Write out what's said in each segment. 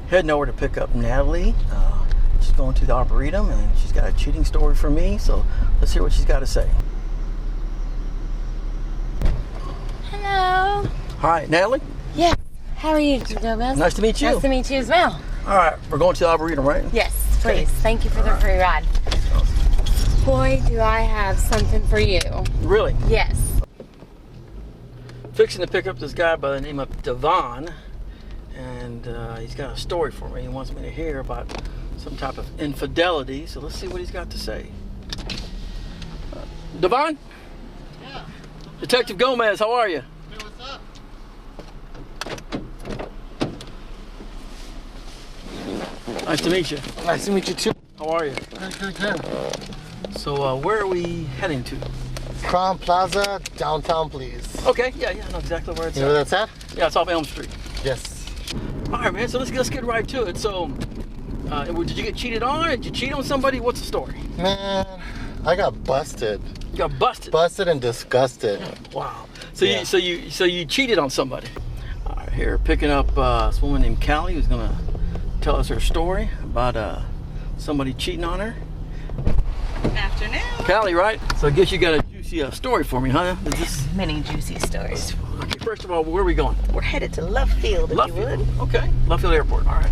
heading over to pick up Natalie. She's going to the Arboretum, and she's got a cheating story for me. So let's hear what she's got to say. Hello. Hi, Natalie. Yes. How are you, Gomez? Nice to meet you. Nice to meet you as well. All right, we're going to the Arboretum, right? Yes, please. Okay. Thank you for the free ride. Boy, do I have something for you. Really? Yes. Fixing to pick up this guy by the name of Devon, and he's got a story for me. He wants me to hear about some type of infidelity, so let's see what he's got to say. Devon? Yeah. Detective Gomez, how are you? Hey, what's up? Nice to meet you. Nice to meet you too. How are you? Good. So where are we heading to? Crown Plaza, downtown, please. Okay, yeah, I know exactly where it's You know at. where that's at? Yeah, it's off Elm Street. Yes. All right, man, so let's get right to it. So, did you get cheated on? Did you cheat on somebody? What's the story? Man, I got busted. You got busted. Busted and disgusted. Wow. So Yeah. you cheated on somebody. All right, here picking up this woman named Callie, who's gonna tell us her story about somebody cheating on her. Afternoon. Callie, right? So I guess you got a juicy story for me, huh? Is this... Many juicy stories. Okay, first of all, where are we going? We're headed to Love Field, if you would. Okay, Love Field Airport. All right.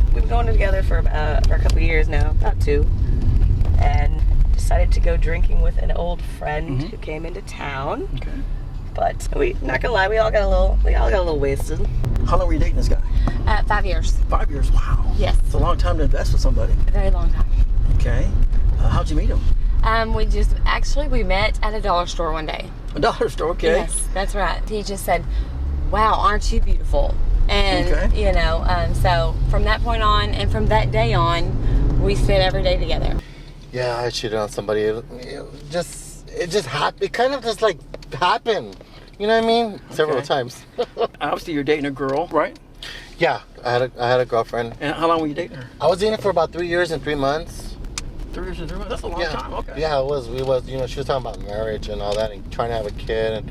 We've been going together for a couple of years now, about 2, and decided to go drinking with an old friend who came into town. Okay. But we, not gonna lie, we all got a little wasted. How long were you dating this guy? 5 years. 5 years. Wow. Yes. It's a long time to invest with somebody. A very long time. Okay. How'd you meet him? We met at a dollar store one day. A dollar store. Okay. Yes, that's right. He just said, "Wow, aren't you beautiful?" And Okay. so from that point on, and from that day on, we spent every day together. Yeah, I cheated on somebody. It just happened. It kind of just like happened. You know what I mean? Several times. Obviously, you're dating a girl, right? Yeah, I had a girlfriend. And how long were you dating her? I was dating her for about 3 years and 3 months. 3 years and 3 months. That's a long Yeah. time. Okay. Yeah, it was. We was. She was talking about marriage and all that, and trying to have a kid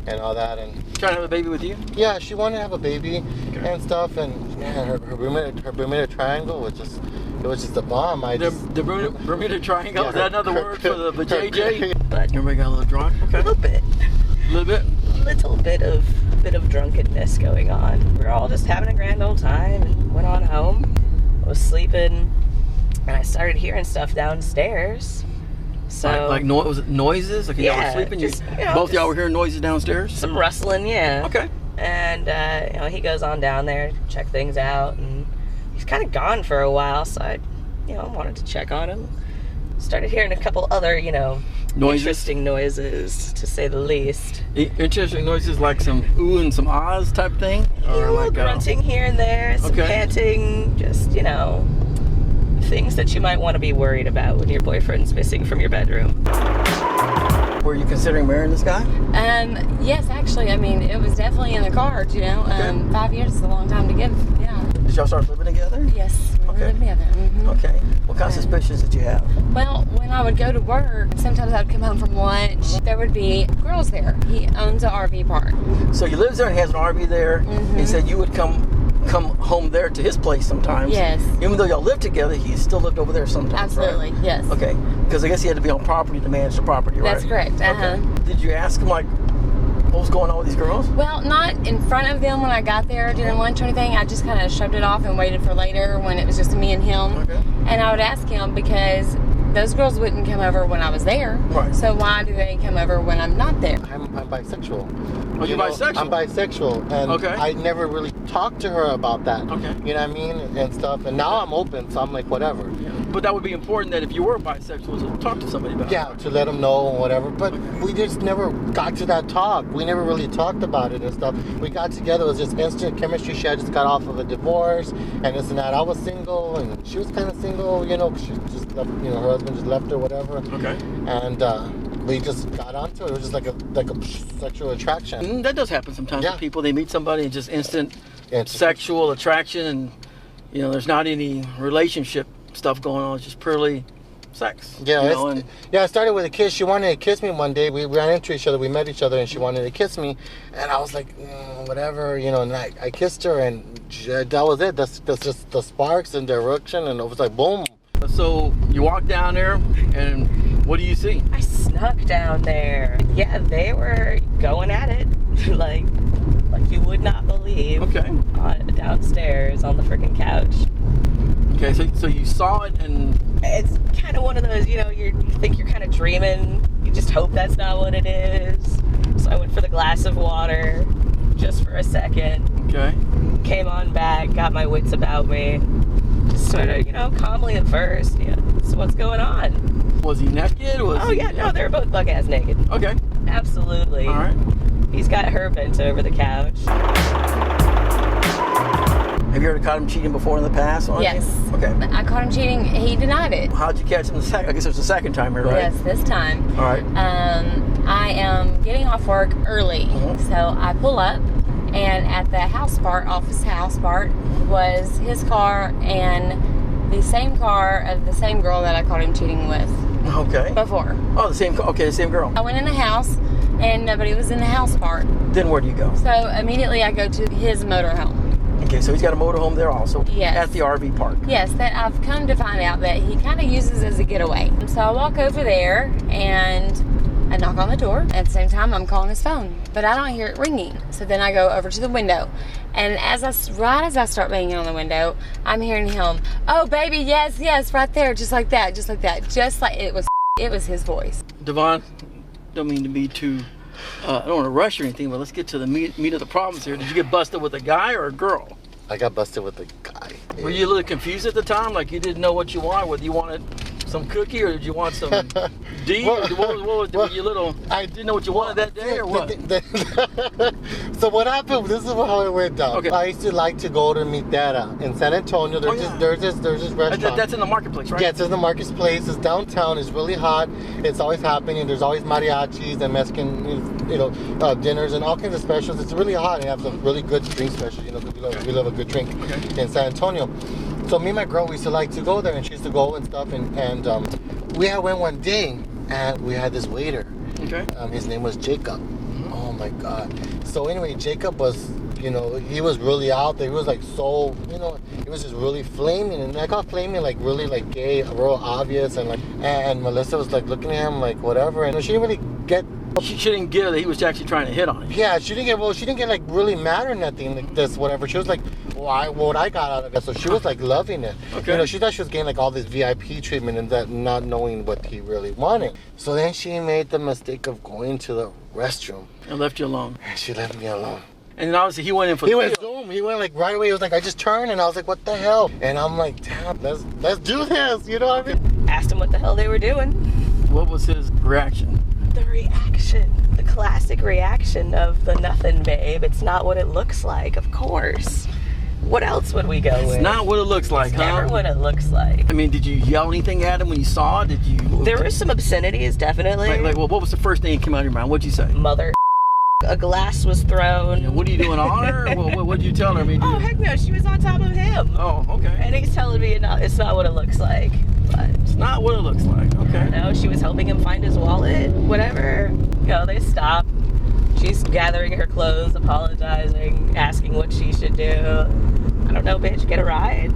and all that, and Trying to have a baby with you? yeah, she wanted to have a baby and stuff, and man, her Bermuda Triangle was just. It was just a bomb. The Bermuda Triangle. Yeah, Is that another word for the JJ? But Everybody got a little drunk. Okay. a little bit. A little bit. Little bit of drunkenness going on. We were all just having a grand old time and went on home. I was sleeping, and I started hearing stuff downstairs. So Was it noises? Like y'all were sleeping? just, Both y'all were hearing noises downstairs? some rustling, yeah. Okay. And he goes on down there to check things out, and he's kind of gone for a while. So I wanted to check on him. Started hearing a couple other, Noises? interesting noises, to say the least. Interesting noises like some ooh and some ahs type thing? A little grunting here and there, some panting, just, things that you might want to be worried about when your boyfriend's missing from your bedroom. Were you considering marrying this guy? Yes, actually, it was definitely in the cards. 5 years is a long time to give. Yeah. Did y'all start living together? Yes, we Okay. lived together. Okay. What kind of suspicions did you have? Well, when I would go to work, sometimes I'd come home from lunch. There would be girls there. He owns an RV park. So he lives there and he has an RV there. He said you would come home there to his place sometimes. Yes. Even though y'all lived together, he still lived over there sometimes. Absolutely, Right? yes. Okay. Because I guess he had to be on property to manage the property, right? That's correct. Okay. Did you ask him what was going on with these girls? Well, not in front of them when I got there during lunch or anything. I just kind of shoved it off and waited for later when it was just me and him. Okay. And I would ask him because those girls wouldn't come over when I was there. Right. So why do they come over when I'm not there? I'm bisexual. Oh, you're bisexual? I'm bisexual, and Okay. I never really talked to her about that. Okay. You know what I mean? And stuff. And now I'm open, so I'm like, whatever. But that would be important that if you were bisexual, to talk to somebody about it. Yeah, to let them know and whatever. But we just never got to that talk. We never really talked about it and stuff. We got together. It was just instant chemistry. She had just got off of a divorce and this and that. I was single, and she was kind of single. She just left, her husband just left her, whatever. Okay. And we just got onto it. It was just like a sexual attraction. That does happen sometimes with people. They meet somebody and just instant sexual attraction, and there's not any relationship stuff going on. It's just purely sex. Yeah, you know, and I started with a kiss. She wanted to kiss me one day. We ran into each other. We met each other, and she wanted to kiss me. And I was like, whatever, you know. And I kissed her, and that was it. That's just the sparks and the erection, and it was like boom. So you walk down there, and what do you see? I snuck down there. Yeah, they were going at it like you would not believe. Okay. Downstairs on the freaking couch. Okay, so you saw it, and It's kind of one of those, you think you're kind of dreaming. You just hope that's not what it is. So I went for the glass of water just for a second. okay. Came on back, got my wits about me. Just sort of, calmly at first. Yeah. So what's going on? Was he naked? Oh, yeah, no, they're both buck-ass naked. Okay. Absolutely. All right. He's got her bent over the couch. Have you ever caught him cheating before in the past? Or Yes. anything? Okay. I caught him cheating. He denied it. How'd you catch him the second? I guess it was the second time here, right? Yes, this time. All right. I am getting off work early, so I pull up, and at the office house part, was his car and the same car of the same girl that I caught him cheating with Okay. before. Oh, the same. Okay, the same girl. I went in the house, and nobody was in the house part. Then where do you go? So immediately I go to his motorhome. Okay, so he's got a motorhome there also. Yes. At the RV park. Yes, that I've come to find out that he kind of uses as a getaway. So I walk over there and I knock on the door. At the same time, I'm calling his phone, but I don't hear it ringing. So then I go over to the window, and right as I start banging on the window, I'm hearing him, "Oh baby, yes, right there, just like that, just like that, just like it was." It was his voice. Devon, don't mean to be too. I don't want to rush or anything, but let's get to the meat of the problems here. Did you get busted with a guy or a girl? I got busted with a guy. Were you a little confused at the time? Like you didn't know what you wanted? Whether you wanted some cookie or did you want some D? Were you little? I didn't know what you wanted that day or what? So what happened? This is how it went down. Okay. I used to like to go to Mitera in San Antonio. There's this restaurant. That's in the marketplace, right? Yeah, it's in the marketplace. It's downtown. It's really hot. It's always happening. There's always mariachis and Mexican, dinners and all kinds of specials. It's really hot and have some really good drink specials. Because we love a good drink in San Antonio. So me and my girl, we used to like to go there, and she used to go and stuff. And we went one day, and we had this waiter. Okay. His name was Jacob. Oh my God. So anyway, Jacob was, he was really out there. He was like so, he was just really flaming, and I got flaming like really like gay, real obvious, and Melissa was like looking at him like whatever, and she didn't really get. She didn't get it that he was actually trying to hit on it. Yeah, she didn't get like really mad or nothing like this, whatever. She was like, what I got out of it. So she was like loving it. Okay. She thought she was getting like all this VIP treatment and that, not knowing what he really wanted. So then she made the mistake of going to the restroom. And left you alone. And she left me alone. And obviously he went in for He the went kill. zoom. He went like right away. He was like, I just turned, and I was like, what the hell? And I'm like, damn, let's do this. You know what I mean? Asked him what the hell they were doing. What was his reaction? The reaction. The classic reaction of the nothing, babe. It's not what it looks like, of course. What else would we go with? It's not what it looks like, It's huh? never what it looks like. I mean, did you yell anything at him when you saw it? Did you? There were some obscenities, definitely. Well, what was the first thing that came out of your mind? What'd you say? Mother. A glass was thrown. What are you doing on her? What'd you tell her? I mean, Oh, heck no, she was on top of him. Oh, okay. And he's telling me it's not what it looks like. But It's not what it looks like. Okay. no, she was helping him find his wallet, whatever. They stop. She's gathering her clothes, apologizing, asking what she should do. I don't know, bitch, get a ride.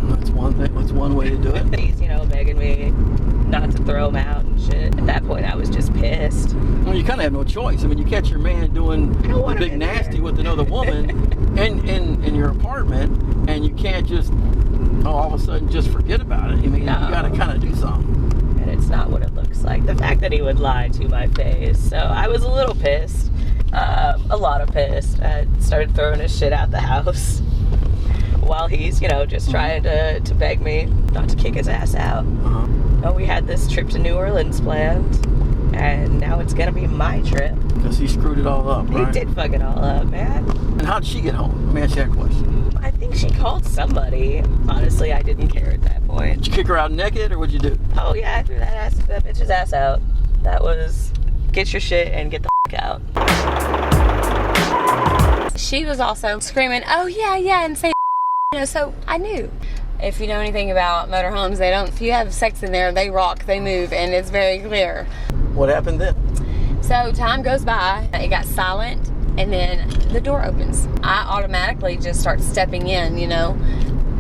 That's one thing. That's one way to do it. He's, begging me not to throw him out and shit. At that point, I was just pissed. Well, you kind of have no choice. I mean, you catch your man doing I don't the want him big in nasty there. with another woman in your apartment, and you can't just all of a sudden just forget about it. I mean, No. you got to kind of do something. And it's not what it looks like. The fact that he would lie to my face. So I was a little pissed. A lot of pissed. I started throwing his shit out the house while he's, just trying to beg me not to kick his ass out. Uh-huh. Oh, we had this trip to New Orleans planned, and now it's gonna be my trip. Because he screwed it all up, right? He did fuck it all up, man. And how'd she get home? Let me ask you that question. I think she called somebody. Honestly, I didn't care at that point. Did you kick her out naked, or what'd you do? Oh yeah, I threw that bitch's ass out. That was get your shit and get the fuck out. She was also screaming, "Oh yeah," and saying, so I knew. if you know anything about motorhomes, they don't. If you have sex in there, they rock, they move, and it's very clear. What happened then? So time goes by, it got silent, and then the door opens. I automatically just start stepping in, you know.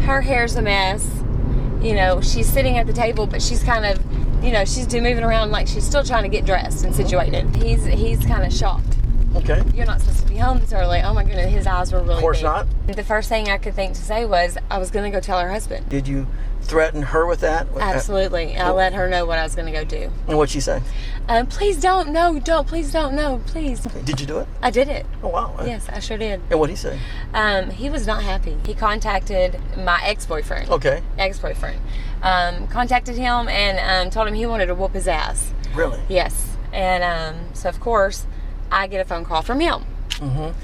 Her hair's a mess. You know, she's sitting at the table, but she's kind of, you know, she's moving around like she's still trying to get dressed and situated. He's kind of shocked. Okay. You're not supposed to be home this early. Oh my goodness, his eyes were really big. Of course not. The first thing I could think to say was, I was going to go tell her husband. Did you threaten her with that? Absolutely. I let her know what I was going to go do. And what'd she say? Please don't. No, don't. Please don't. No, please. Okay. Did you do it? I did it. Oh, wow. Yes, I sure did. And what'd he say? He was not happy. He contacted my ex-boyfriend. Okay. Ex-boyfriend. Contacted him and told him he wanted to whoop his ass. Really? Yes. And so, of course, I get a phone call from him. Mm-hmm.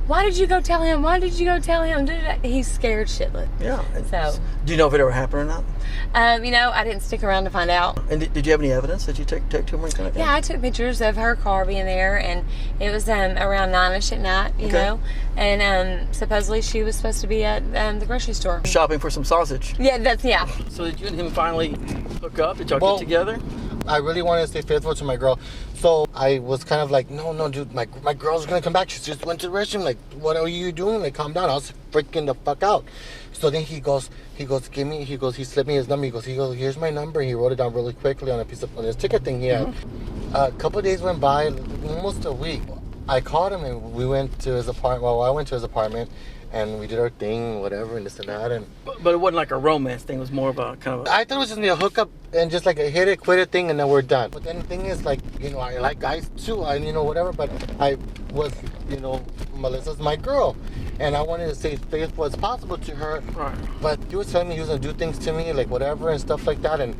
Why did you go tell him? Why did you go tell him? He's scared shitless. Yeah. So. Do you know if it ever happened or not? You know, I didn't stick around to find out. And did you have any evidence that you take to him or anything like that? Yeah, I took pictures of her car being there, and it was around 9ish at night, you know. And supposedly she was supposed to be at the grocery store. Shopping for some sausage. Yeah. So did you and him finally hook up? Did y'all get together? I really wanted to stay faithful to my girl. So I was kind of like, no, dude, my girl's gonna come back. She just went to the restroom. Like, what are you doing? Like, calm down. I was freaking the fuck out. So then he slipped me his number. He goes, here's my number. He wrote it down really quickly on his ticket thing he had. A couple of days went by, almost a week. I called him and we went to his apartment. Well, I went to his apartment and we did our thing, whatever, and this and that. And but it wasn't like a romance thing. It was more of a kind of. I thought it was just a hookup and just like a hit it, quit it thing, and then we're done. But then the thing is, like, you know, I like guys too. Whatever. But I was, Melissa's my girl, and I wanted to stay faithful as possible to her. Right. But he was telling me he was gonna do things to me, like whatever and stuff like that, and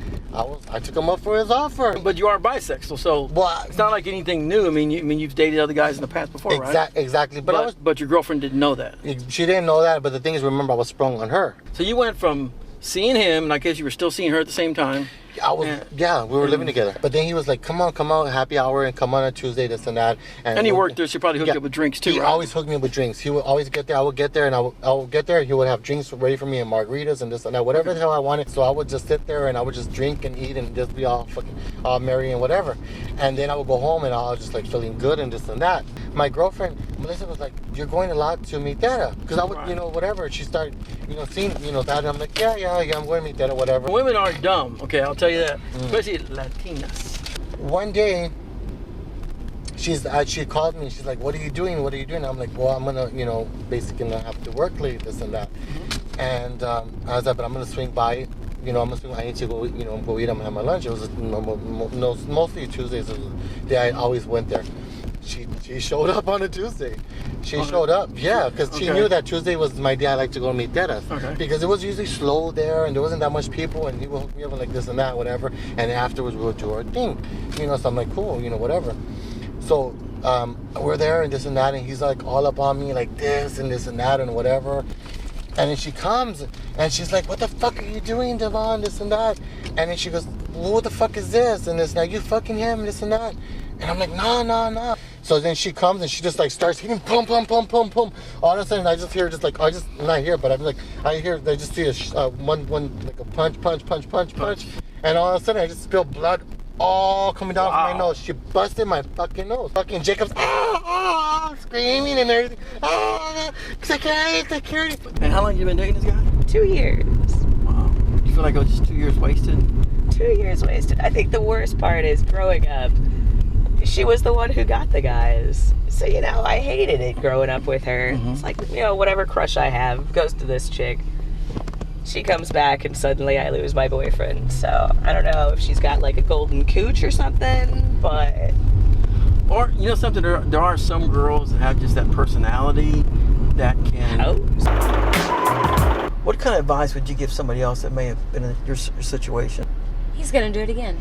I took him up for his offer. But you are bisexual, so it's not like anything new. I mean, you've dated other guys in the past before, right? Exactly. But your girlfriend didn't know that. She didn't know that. But the thing is, remember, I was sprung on her. So you went from seeing him, and I guess you were still seeing her at the same time. We were living together. But then he was like, come on, happy hour, and come on Tuesday, this and that. And he worked there, so he probably hooked you up with drinks too, He always hooked me up with drinks. He would always get there. I would get there, and I would get there. He would have drinks ready for me and margaritas and this and that, whatever the hell I wanted. So I would just sit there, and I would just drink and eat and just be all merry and whatever. And then I would go home, and I was just like feeling good and this and that. My girlfriend, Melissa, was like, you're going a lot to meet Dada. Because I would, whatever. She started, seeing, that. And I'm like, yeah, I'm going to meet Dada, whatever. Women are dumb, okay, I'll tell you that. Especially Latinas. One day, she called me. She's like, what are you doing? I'm like, well, I'm going to, basically not have to work late, this and that. And I was like, but I'm going to swing by. I need to go, go eat. I'm going to have my lunch. It was mostly Tuesdays. It was the day I always went there. She showed up on a Tuesday. She showed up, yeah, because she knew that Tuesday was my day I like to go meet Dada. Okay. Because it was usually slow there, and there wasn't that much people, and he would hook me up with like this and that, whatever. And afterwards, we would do our thing. So I'm like, cool, whatever. So we're there, and this and that, and he's like all up on me, like this and that, and whatever. And then she comes, and she's like, what the fuck are you doing, Devon, this and that? And then she goes, well, what the fuck is this? And this, now you fucking him, this and that. And I'm like, no. So then she comes and she just like starts hitting, pum. All of a sudden I just hear not here, but I'm like, I just see one like a punch. And all of a sudden I just feel blood all coming down from my nose. She busted my fucking nose. Fucking Jacob's screaming and everything. Security. And how long have you been dating this guy? 2 years. Wow. You feel like it was just 2 years wasted? 2 years wasted. I think the worst part is growing up, she was the one who got the guys. So, I hated it growing up with her. It's like, whatever crush I have goes to this chick. She comes back and suddenly I lose my boyfriend. So, I don't know if she's got like a golden cooch or something, but... Or, something, there are some girls that have just that personality that can... What kind of advice would you give somebody else that may have been in your situation? He's going to do it again,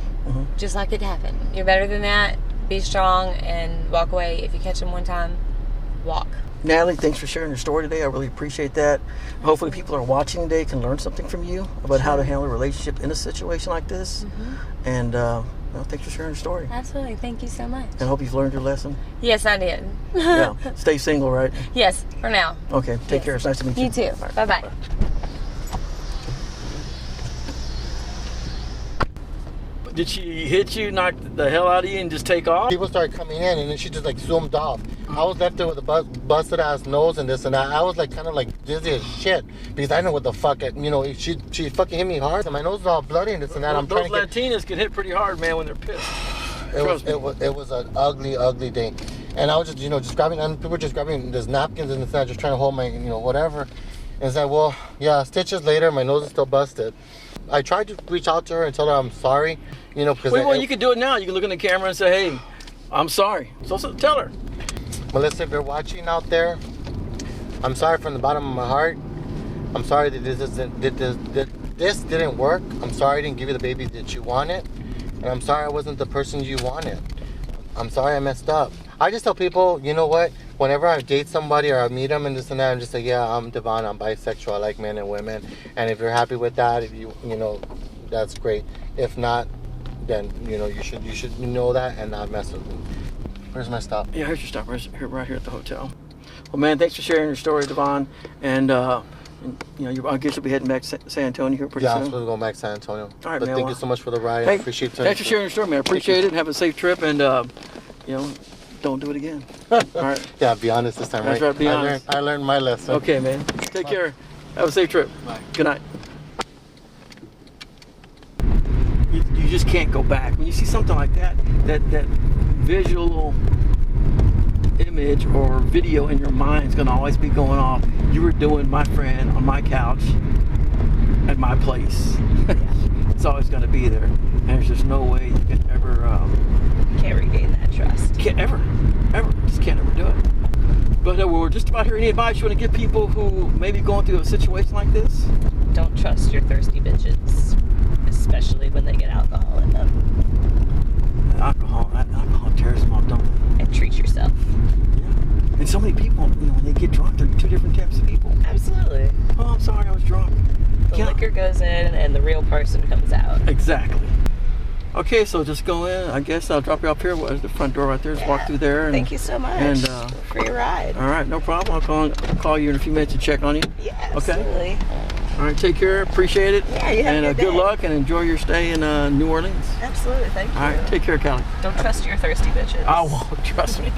just like it happened. You're better than that. Be strong and walk away. If you catch him one time, walk. Natalie, thanks for sharing your story today. I really appreciate that. Hopefully people are watching today can learn something from you about how to handle a relationship in a situation like this. And thanks for sharing your story. Absolutely. Thank you so much. And I hope you've learned your lesson. Yes, I did. Yeah. Stay single, right? Yes, for now. Okay. Take care. It's nice to meet you. You too. Bye-bye. Did she hit you, knock the hell out of you, and just take off? People started coming in, and then she just like zoomed off. I was left there with a busted ass nose and this and that. I was like kind of like dizzy as shit because I know what the fuck. She fucking hit me hard, and my nose was all bloody and this and that. Those Latinas can hit pretty hard, man, when they're pissed. It was an ugly day, and I was just grabbing. And people were just grabbing these napkins and this and that, just trying to hold my whatever. And it's like, well, yeah, stitches later, my nose is still busted. I tried to reach out to her and tell her I'm sorry, because... Well, you can do it now. You can look in the camera and say, hey, I'm sorry. So tell her. Melissa, if you're watching out there, I'm sorry from the bottom of my heart. I'm sorry that this didn't work. I'm sorry I didn't give you the baby that you wanted. And I'm sorry I wasn't the person you wanted. I'm sorry I messed up. I just tell people, you know what? Whenever I date somebody or I meet them and this and that, I'm just like, yeah, I'm Devon. I'm bisexual. I like men and women. And if you're happy with that, if you that's great. If not, then you should know that and not mess with me. Where's my stop? Yeah, here's your stop. Right here at the hotel. Well, man, thanks for sharing your story, Devon. And I guess you'll be heading back to San Antonio here pretty soon. Yeah, I'm supposed to go back to San Antonio. All right, but man. Thank you so much for the ride. Hey, I appreciate it. Thanks for sharing your story, man. I appreciate it. And have a safe trip. And don't do it again. All right. Yeah, be honest this time, That's right? right, be honest. I learned my lesson. Okay, man. Take care. Have a safe trip. Bye. Good night. You just can't go back. When you see something like that visual image or video in your mind is going to always be going off. You were doing my friend on my couch at my place. It's always going to be there. And there's just no way you can ever... Can't regain that trust. Can't ever. Just can't ever do it. But we're just about here. Any advice you want to give people who may be going through a situation like this? Don't trust your thirsty bitches, especially when they get alcohol in them. Alcohol tears them off, don't it? And treat yourself. Yeah. And so many people, when they get drunk, they're two different types of people. Absolutely. Oh, I'm sorry, I was drunk. The liquor goes in and the real person comes out. Exactly. Okay, so just go in. I guess I'll drop you off here. There's the front door right there. Just walk through there. Thank you so much for your ride. All right, no problem. I'll call you in a few minutes to check on you. Yeah, okay. Absolutely. All right, take care. Appreciate it. Yeah, you have and a good luck and enjoy your stay in New Orleans. Absolutely, thank you. All right, take care, Callie. Don't trust your thirsty bitches. I won't. Trust me.